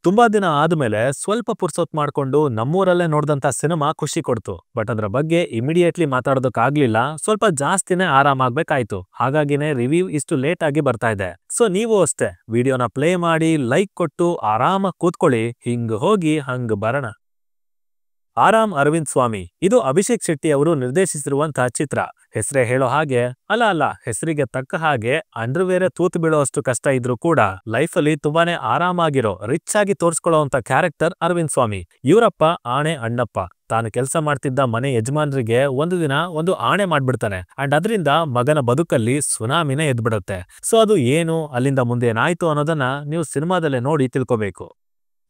ತುಂಬಾ ದಿನ ಆದ್ಮೇಲೆ ಸ್ವಲ್ಪ ಪುರ್ಸೊತ್ ಮಾಡ್ಕೊಂಡು ನಮ್ಮೂರಲ್ಲೇ ನೋಡ್ದಂತ ಸಿನಿಮಾ ಖುಷಿ ಕೊಡ್ತು. ಬಟ್ ಅದ್ರ ಬಗ್ಗೆ ಇಮಿಡಿಯೇಟ್ಲಿ ಮಾತಾಡೋದಕ್ಕಾಗ್ಲಿಲ್ಲ. ಸ್ವಲ್ಪ ಜಾಸ್ತಿನೇ ಆರಾಮಾಗ್ಬೇಕಾಯ್ತು. ಹಾಗಾಗಿನೇ ರಿವ್ಯೂ ಇಷ್ಟು ಲೇಟ್ ಆಗಿ ಬರ್ತಾ ಇದೆ. ಸೊ ನೀವು ಅಷ್ಟೇ ವಿಡಿಯೋನ ಪ್ಲೇ ಮಾಡಿ ಲೈಕ್ ಕೊಟ್ಟು ಆರಾಮಾಗಿ ಕೂತ್ಕೊಳ್ಳಿ. ಹಿಂಗ್ ಹೋಗಿ ಹಂಗ್ ಬರೋಣ. ಆರಾಮ್ ಅರವಿಂದ್ ಸ್ವಾಮಿ ಇದು ಅಭಿಷೇಕ್ ಶೆಟ್ಟಿ ಅವರು ನಿರ್ದೇಶಿಸಿರುವಂತಹ ಚಿತ್ರ. ಹೆಸರೇ ಹೇಳೋ ಹಾಗೆ ಅಲ್ಲ ಹೆಸರಿಗೆ ತಕ್ಕ ಹಾಗೆ ಅಂಡರ್ವೇರೆ ತೂತು ಬೀಳೋಷ್ಟು ಕಷ್ಟ ಇದ್ರೂ ಕೂಡ ಲೈಫ್ ಅಲ್ಲಿ ತುಂಬಾನೇ ಆರಾಮಾಗಿರೋ ರಿಚ್ ಆಗಿ ತೋರ್ಸ್ಕೊಳ್ಳೋಂತ ಕ್ಯಾರೆಕ್ಟರ್ ಅರವಿಂದ್ ಸ್ವಾಮಿ. ಇವರಪ್ಪ ಆಣೆ ಅಣ್ಣಪ್ಪ ತಾನು ಕೆಲಸ ಮಾಡ್ತಿದ್ದ ಮನೆ ಯಜಮಾನ್ರಿಗೆ ಒಂದು ದಿನ ಒಂದು ಆಣೆ ಮಾಡ್ಬಿಡ್ತಾನೆ. ಅಂಡ್ ಅದರಿಂದ ಮಗನ ಬದುಕಲ್ಲಿ ಸುನಾಮಿನೇ ಎದ್ಬಿಡುತ್ತೆ. ಸೊ ಅದು ಏನು ಅಲ್ಲಿಂದ ಮುಂದೆ ಏನಾಯ್ತು ಅನ್ನೋದನ್ನ ನೀವು ಸಿನಿಮಾದಲ್ಲೇ ನೋಡಿ ತಿಳ್ಕೋಬೇಕು.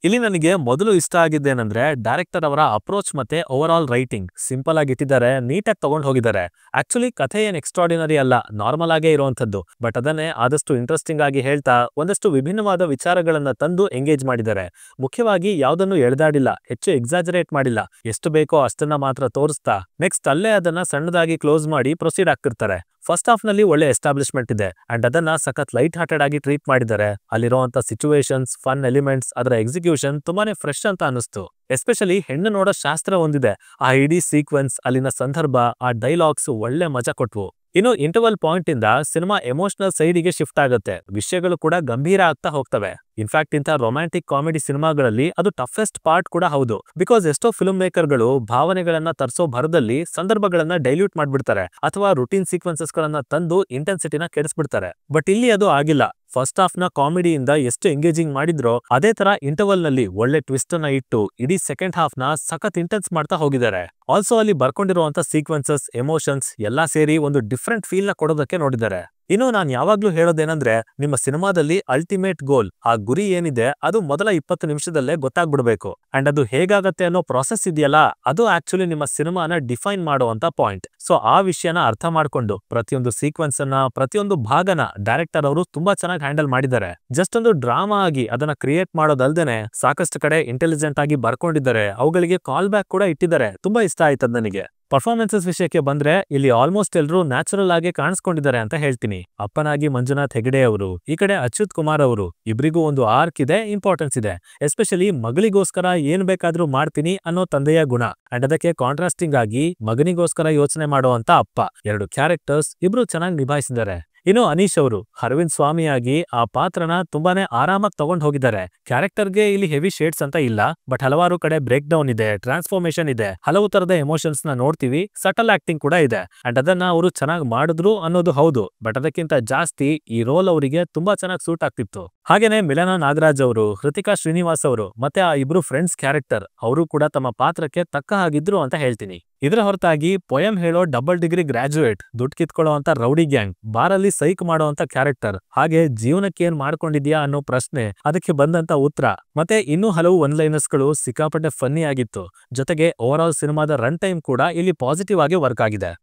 ಇಲ್ಲಿ ನನಗೆ ಮೊದಲು ಇಷ್ಟ ಆಗಿದ್ದೇನೆಂದ್ರೆ ಡೈರೆಕ್ಟರ್ ಅವರ ಅಪ್ರೋಚ್ ಮತ್ತೆ ಓವರ್ ಆಲ್ ರೈಟಿಂಗ್ ಸಿಂಪಲ್ ಆಗಿ ಇಟ್ಟಿದ್ದಾರೆ, ನೀಟಾಗಿ ತಗೊಂಡು ಹೋಗಿದ್ದಾರೆ. ಆಕ್ಚುಲಿ ಕಥೆ ಏನ್ ಎಕ್ಸ್ಟ್ರಾರ್ಡಿನರಿ ಅಲ್ಲ, ನಾರ್ಮಲ್ ಆಗೇ ಇರುವಂತದ್ದು. ಬಟ್ ಅದನ್ನೇ ಆದಷ್ಟು ಇಂಟ್ರೆಸ್ಟಿಂಗ್ ಆಗಿ ಹೇಳ್ತಾ ಒಂದಷ್ಟು ವಿಭಿನ್ನವಾದ ವಿಚಾರಗಳನ್ನ ತಂದು ಎಂಗೇಜ್ ಮಾಡಿದ್ದಾರೆ. ಮುಖ್ಯವಾಗಿ ಯಾವ್ದನ್ನು ಎಳೆದಾಡಿಲ್ಲ, ಹೆಚ್ಚು ಎಕ್ಸಾಜರೇಟ್ ಮಾಡಿಲ್ಲ. ಎಷ್ಟು ಬೇಕೋ ಅಷ್ಟನ್ನ ಮಾತ್ರ ತೋರಿಸ್ತಾ ನೆಕ್ಸ್ಟ್ ಅಲ್ಲೇ ಅದನ್ನ ಸಣ್ಣದಾಗಿ ಕ್ಲೋಸ್ ಮಾಡಿ ಪ್ರೊಸೀಡ್ ಆಗ್ತಿರ್ತಾರೆ. ಫಸ್ಟ್ ಹಾಫ್ ನಲ್ಲಿ ಒಳ್ಳೆ ಎಸ್ಟಾಬ್ಲಿಷ್ಮೆಂಟ್ ಇದೆ ಅಂಡ್ ಅದನ್ನ ಸಖತ್ ಲೈಟ್ ಹಾರ್ಟೆಡ್ ಆಗಿ ಟ್ರೀಟ್ ಮಾಡಿದ್ದಾರೆ. ಅಲ್ಲಿರುವಂತ ಸಿಚುವೇಶನ್ಸ್, ಫನ್ ಎಲಿಮೆಂಟ್ಸ್, ಅದರ ಎಕ್ಸಿಕ್ಯೂಷನ್ ತುಂಬಾನೇ ಫ್ರೆಶ್ ಅಂತ ಅನಿಸ್ತು. ಎಸ್ಪೆಷಲಿ ಹೆಣ್ಣು ನೋಡೋ ಶಾಸ್ತ್ರ ಒಂದಿದೆ. ಆ ಇಡೀ ಸೀಕ್ವೆನ್ಸ್, ಅಲ್ಲಿನ ಸಂದರ್ಭ, ಆ ಡೈಲಾಗ್ಸ್ ಒಳ್ಳೆ ಮಜಾ ಕೊಟ್ವು. ಇನ್ನು ಇಂಟರ್ವಲ್ ಪಾಯಿಂಟ್ ಇಂದ ಸಿನಿಮಾ ಎಮೋಷನಲ್ ಸೈಡಿಗೆ ಶಿಫ್ಟ್ ಆಗುತ್ತೆ. ವಿಷಯಗಳು ಕೂಡ ಗಂಭೀರ ಆಗ್ತಾ ಹೋಗ್ತವೆ. ಇನ್ಫ್ಯಾಕ್ಟ್ ಇಂಥ ರೊಮ್ಯಾಂಟಿಕ್ ಕಾಮಿಡಿ ಸಿನಿಮಾಗಳಲ್ಲಿ ಅದು ಟಫೆಸ್ಟ್ ಪಾರ್ಟ್ ಕೂಡ ಹೌದು. ಬಿಕಾಸ್ ಎಷ್ಟೋ ಫಿಲ್ಮ್ ಮೇಕರ್ಗಳು ಭಾವನೆಗಳನ್ನ ತರಿಸೋ ಭರದಲ್ಲಿ ಸಂದರ್ಭಗಳನ್ನ ಡೈಲ್ಯೂಟ್ ಮಾಡ್ಬಿಡ್ತಾರೆ ಅಥವಾ ರುಟೀನ್ ಸೀಕ್ವೆನ್ಸಸ್ ಗಳನ್ನ ತಂದು ಇಂಟೆನ್ಸಿಟಿನ ಕೆಡಿಸ್ಬಿಡ್ತಾರೆ. ಬಟ್ ಇಲ್ಲಿ ಅದು ಆಗಿಲ್ಲ. ಫಸ್ಟ್ ಹಾಫ್ ನ ಕಾಮಿಡಿಯಿಂದ ಎಷ್ಟು ಎಂಗೇಜಿಂಗ್ ಮಾಡಿದ್ರೋ ಅದೇ ತರ ಇಂಟರ್ವಲ್ ನಲ್ಲಿ ಒಳ್ಳೆ ಟ್ವಿಸ್ಟ್ ಅನ್ನ ಇಟ್ಟು ಇಡೀ ಸೆಕೆಂಡ್ ಹಾಫ್ ನ ಸಖತ್ ಇಂಟೆನ್ಸ್ ಮಾಡ್ತಾ ಹೋಗಿದ್ದಾರೆ. ಆಲ್ಸೋ ಅಲ್ಲಿ ಬರ್ಕೊಂಡಿರುವಂತ ಸೀಕ್ವೆನ್ಸಸ್, ಎಮೋಷನ್ಸ್ ಎಲ್ಲಾ ಸೇರಿ ಒಂದು ಡಿಫ್ರೆಂಟ್ ಫೀಲ್ ನ ಕೊಡೋದಕ್ಕೆ ನೋಡಿದ್ದಾರೆ. ಇನ್ನು ನಾನ್ ಯಾವಾಗ್ಲೂ ಹೇಳೋದೇನಂದ್ರೆ ನಿಮ್ಮ ಸಿನಿಮಾದಲ್ಲಿ ಅಲ್ಟಿಮೇಟ್ ಗೋಲ್, ಆ ಗುರಿ ಏನಿದೆ ಅದು ಮೊದಲ 20 ನಿಮಿಷದಲ್ಲೇ ಗೊತ್ತಾಗ್ಬಿಡ್ಬೇಕು. ಅಂಡ್ ಅದು ಹೇಗಾಗತ್ತೆ ಅನ್ನೋ ಪ್ರಾಸೆಸ್ ಇದೆಯಲ್ಲ, ಅದು ಆಕ್ಚುಲಿ ನಿಮ್ಮ ಸಿನಿಮಾನ ಡಿಫೈನ್ ಮಾಡುವಂತ ಪಾಯಿಂಟ್. ಸೊ ಆ ವಿಷಯನ ಅರ್ಥ ಮಾಡ್ಕೊಂಡು ಪ್ರತಿಯೊಂದು ಸೀಕ್ವೆನ್ಸ್ ಅನ್ನ, ಪ್ರತಿಯೊಂದು ಭಾಗನ ಡೈರೆಕ್ಟರ್ ಅವರು ತುಂಬಾ ಚೆನ್ನಾಗಿ ಹ್ಯಾಂಡಲ್ ಮಾಡಿದ್ದಾರೆ. ಜಸ್ಟ್ ಒಂದು ಡ್ರಾಮಾ ಆಗಿ ಅದನ್ನ ಕ್ರಿಯೇಟ್ ಮಾಡೋದಲ್ದೇನೆ ಸಾಕಷ್ಟು ಕಡೆ ಇಂಟೆಲಿಜೆಂಟ್ ಆಗಿ ಬರ್ಕೊಂಡಿದ್ದಾರೆ. ಅವುಗಳಿಗೆ ಕಾಲ್ ಬ್ಯಾಕ್ ಕೂಡ ಇಟ್ಟಿದ್ದಾರೆ. ತುಂಬಾ ಇಷ್ಟ ಆಯ್ತದ ನನಗೆ. ಪರ್ಫಾರ್ಮೆನ್ಸಸ್ ವಿಷಯಕ್ಕೆ ಬಂದ್ರೆ ಇಲ್ಲಿ ಆಲ್ಮೋಸ್ಟ್ ಎಲ್ಲರೂ ನ್ಯಾಚುರಲ್ ಆಗಿ ಕಾಣಿಸ್ಕೊಂಡಿದ್ದಾರೆ ಅಂತ ಹೇಳ್ತೀನಿ. ಅಪ್ಪನಾಗಿ ಮಂಜುನಾಥ್ ಹೆಗಡೆ ಅವರು, ಈ ಕಡೆ ಅಚ್ಯುತ್ ಕುಮಾರ್ ಅವರು, ಇಬ್ರಿಗೂ ಒಂದು ಆರ್ಕ್ ಇದೆ, ಇಂಪಾರ್ಟೆನ್ಸ್ ಇದೆ. ಎಸ್ಪೆಷಲಿ ಮಗಳಿಗೋಸ್ಕರ ಏನ್ ಬೇಕಾದ್ರೂ ಮಾಡ್ತೀನಿ ಅನ್ನೋ ತಂದೆಯ ಗುಣ ಅಂಡ್ ಅದಕ್ಕೆ ಕಾಂಟ್ರಾಸ್ಟಿಂಗ್ ಆಗಿ ಮಗನಿಗೋಸ್ಕರ ಯೋಚನೆ ಮಾಡುವಂತ ಅಪ್ಪ. ಎರಡು ಕ್ಯಾರೆಕ್ಟರ್ಸ್ ಇಬ್ರು ಚೆನ್ನಾಗಿ ನಿಭಾಯಿಸಿದ್ದಾರೆ. ಇನ್ನು ಅನೀಶ್ ಅವರು ಅರವಿಂದ್ ಸ್ವಾಮಿಯಾಗಿ ಆ ಪಾತ್ರನ ತುಂಬಾನೇ ಆರಾಮಾಗಿ ತಗೊಂಡ್ ಹೋಗಿದ್ದಾರೆ. ಕ್ಯಾರೆಕ್ಟರ್ಗೆ ಇಲ್ಲಿ ಹೆವಿ ಶೇಡ್ಸ್ ಅಂತ ಇಲ್ಲ, ಬಟ್ ಹಲವಾರು ಕಡೆ ಬ್ರೇಕ್ ಡೌನ್ ಇದೆ, ಟ್ರಾನ್ಸ್ಫಾರ್ಮೇಶನ್ ಇದೆ, ಹಲವು ತರದ ಎಮೋಷನ್ಸ್ ನ ನೋಡ್ತೀವಿ. ಸಟಲ್ ಆಕ್ಟಿಂಗ್ ಕೂಡ ಇದೆ ಅಂಡ್ ಅದನ್ನ ಅವರು ಚೆನ್ನಾಗಿ ಮಾಡಿದ್ರು ಅನ್ನೋದು ಹೌದು. ಬಟ್ ಅದಕ್ಕಿಂತ ಜಾಸ್ತಿ ಈ ರೋಲ್ ಅವರಿಗೆ ತುಂಬಾ ಚೆನ್ನಾಗಿ ಸೂಟ್ ಆಗ್ತಿತ್ತು. ಹಾಗೇನೆ ಮಿಲನಾ ನಾಗರಾಜ್ ಅವರು, ಹೃತಿಕಾ ಶ್ರೀನಿವಾಸ್ ಅವರು ಮತ್ತೆ ಆ ಇಬ್ರು ಫ್ರೆಂಡ್ಸ್ ಕ್ಯಾರೆಕ್ಟರ್ ಅವರು ಕೂಡ ತಮ್ಮ ಪಾತ್ರಕ್ಕೆ ತಕ್ಕ ಹಾಗಿದ್ರು ಅಂತ ಹೇಳ್ತೀನಿ. ಇದರ ಹೊರತಾಗಿ ಪೊಯಂ ಹೇಳೋ ಡಬಲ್ ಡಿಗ್ರಿ ಗ್ರಾಜುಯೇಟ್, ದುಡ್ಡು ಕಿತ್ಕೊಳ್ಳೋ ಅಂತ ರೌಡಿ ಗ್ಯಾಂಗ್, ಬಾರಲ್ಲಿ ಸೈಕ್ ಮಾಡೋ ಅಂತ ಕ್ಯಾರೆಕ್ಟರ್, ಹಾಗೆ ಜೀವನಕ್ಕೆ ಏನ್ ಮಾಡ್ಕೊಂಡಿದ್ಯಾ ಅನ್ನೋ ಪ್ರಶ್ನೆ, ಅದಕ್ಕೆ ಬಂದಂತ ಉತ್ತರ, ಮತ್ತೆ ಇನ್ನೂ ಹಲವು ಒನ್ ಲೈನರ್ಸ್ ಗಳು ಸಿಕ್ಕಾಪಟ್ಟೆ ಫನ್ನಿ ಆಗಿತ್ತು. ಜೊತೆಗೆ ಓವರ್ ಆಲ್ ಸಿನಿಮಾದ ರನ್ ಟೈಮ್ ಕೂಡ ಇಲ್ಲಿ ಪಾಸಿಟಿವ್ ಆಗಿ ವರ್ಕ್ ಆಗಿದೆ.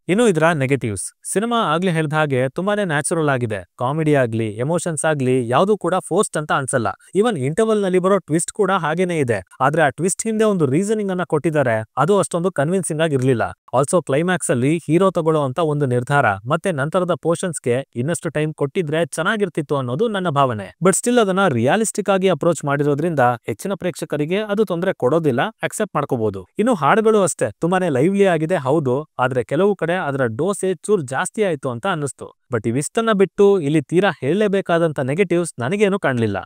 ಇನ್ನು ಇದರ ನೆಗೆಟಿವ್ಸ್, ಸಿನಿಮಾ ಆಗ್ಲೇ ಹೇಳ್ದ ಹಾಗೆ ತುಂಬಾನೇ ನ್ಯಾಚುರಲ್ ಆಗಿದೆ. ಕಾಮಿಡಿ ಆಗ್ಲಿ, ಎಮೋಷನ್ಸ್ ಆಗ್ಲಿ ಯಾವ್ದು ಕೂಡ ಫೋರ್ಸ್ಡ್ ಅಂತ ಅನ್ಸಲ್ಲ. ಈವನ್ ಇಂಟರ್ವಲ್ ನಲ್ಲಿ ಬರೋ ಟ್ವಿಸ್ಟ್ ಕೂಡ ಹಾಗೇನೇ ಇದೆ. ಆದ್ರೆ ಆ ಟ್ವಿಸ್ಟ್ ಹಿಂದೆ ಒಂದು ರೀಸನಿಂಗ್ ಅನ್ನ ಕೊಟ್ಟಿದ್ದಾರೆ, ಅದು ಅಷ್ಟೊಂದು ಕನ್ವಿನ್ಸಿಂಗ್ ಆಗಿರ್ಲಿಲ್ಲ. ಆಲ್ಸೋ ಕ್ಲೈಮ್ಯಾಕ್ಸ್ ಅಲ್ಲಿ ಹೀರೋ ತಗೊಳ್ಳೋ ಅಂತ ಒಂದು ನಿರ್ಧಾರ ಮತ್ತೆ ನಂತರದ ಪೋರ್ಷನ್ಸ್ಗೆ ಇನ್ನಷ್ಟು ಟೈಮ್ ಕೊಟ್ಟಿದ್ರೆ ಚೆನ್ನಾಗಿರ್ತಿತ್ತು ಅನ್ನೋದು ನನ್ನ ಭಾವನೆ. ಬಟ್ ಸ್ಟಿಲ್ ಅದನ್ನ ರಿಯಾಲಿಸ್ಟಿಕ್ ಆಗಿ ಅಪ್ರೋಚ್ ಮಾಡಿರೋದ್ರಿಂದ ಹೆಚ್ಚಿನ ಪ್ರೇಕ್ಷಕರಿಗೆ ಅದು ತೊಂದರೆ ಕೊಡೋದಿಲ್ಲ, ಅಕ್ಸೆಪ್ಟ್ ಮಾಡ್ಕೋಬಹುದು. ಇನ್ನು ಹಾಡುಗಳು ಅಷ್ಟೇ ತುಂಬಾನೇ ಲೈವ್ಲಿ ಆಗಿದೆ ಹೌದು, ಆದ್ರೆ ಕೆಲವು ಕಡೆ ಅದರ ಡೋಸೆ ಚೂರ್ ಜಾಸ್ತಿ ಆಯ್ತು ಅಂತ ಅನ್ನಿಸ್ತು. ಬಟ್ ಇವಿಷ್ಟನ್ನ ಬಿಟ್ಟು ಇಲ್ಲಿ ತೀರಾ ಹೇಳಲೇಬೇಕಾದಂತ ನೆಗೆಟಿವ್ಸ್ ನನಗೇನು ಕಾಣಲಿಲ್ಲ.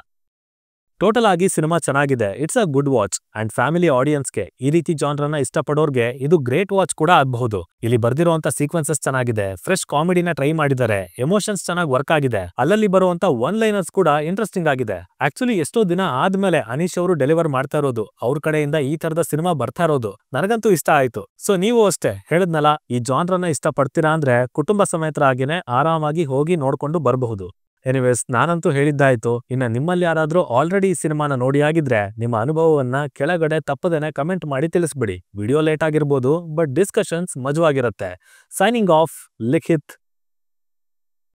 ಟೋಟಲ್ ಆಗಿ ಸಿನಿಮಾ ಚೆನ್ನಾಗಿದೆ. It's a good watch and family ಆಡಿಯನ್ಸ್ಗೆ, ಈ ರೀತಿ ಜಾನ್ರನ್ನ ಇಷ್ಟಪಡೋರ್ಗೆ ಇದು ಗ್ರೇಟ್ ವಾಚ್ ಕೂಡ ಆಗಬಹುದು. ಇಲ್ಲಿ ಬರ್ದಿರುವಂತ ಸೀಕ್ವೆನ್ಸಸ್ ಚೆನ್ನಾಗಿದೆ, ಫ್ರೆಶ್ ಕಾಮಿಡಿನ ಟ್ರೈ ಮಾಡಿದ್ದಾರೆ, ಎಮೋಷನ್ಸ್ ಚೆನ್ನಾಗಿ ವರ್ಕ್ ಆಗಿದೆ, ಅಲ್ಲಲ್ಲಿ ಬರುವಂತ ಒನ್ ಲೈನರ್ಸ್ ಕೂಡ ಇಂಟ್ರೆಸ್ಟಿಂಗ್ ಆಗಿದೆ. ಆಕ್ಚುಲಿ ಎಷ್ಟೋ ದಿನ ಆದ್ಮೇಲೆ ಅನೀಶ್ ಅವರು ಡೆಲಿವರ್ ಮಾಡ್ತಾ ಇರೋದು, ಅವ್ರ ಕಡೆಯಿಂದ ಈ ತರದ ಸಿನಿಮಾ ಬರ್ತಾ ಇರೋದು ನನಗಂತೂ ಇಷ್ಟ ಆಯ್ತು. ಸೊ ನೀವು ಅಷ್ಟೇ ಹೇಳದ್ನಲ್ಲ, ಈ ಜಾನ್ರನ್ನ ಇಷ್ಟ ಪಡ್ತೀರಾ ಅಂದ್ರೆ ಕುಟುಂಬ ಸಮೇತರಾಗಿನೇ ಆರಾಮಾಗಿ ಹೋಗಿ ನೋಡ್ಕೊಂಡು ಬರಬಹುದು. ಎನಿವೇಸ್ ನಾನಂತೂ ಹೇಳಿದ್ದಾಯ್ತು. ಇನ್ನು ನಿಮ್ಮಲ್ಲಿ ಯಾರಾದ್ರೂ ಆಲ್ರೆಡಿ ಈ ಸಿನಿಮಾನ ನೋಡಿ ಆಗಿದ್ರೆ ನಿಮ್ಮ ಅನುಭವವನ್ನ ಕೆಳಗಡೆ ತಪ್ಪದೇನೆ ಕಮೆಂಟ್ ಮಾಡಿ ತಿಳಿಸ್ಬಿಡಿ. ವಿಡಿಯೋ ಲೇಟ್ ಆಗಿರ್ಬೋದು, ಬಟ್ ಡಿಸ್ಕಷನ್ಸ್ ಮಜವಾಗಿರುತ್ತೆ. ಸೈನಿಂಗ್ ಆಫ್, ಲಿಖಿತ್.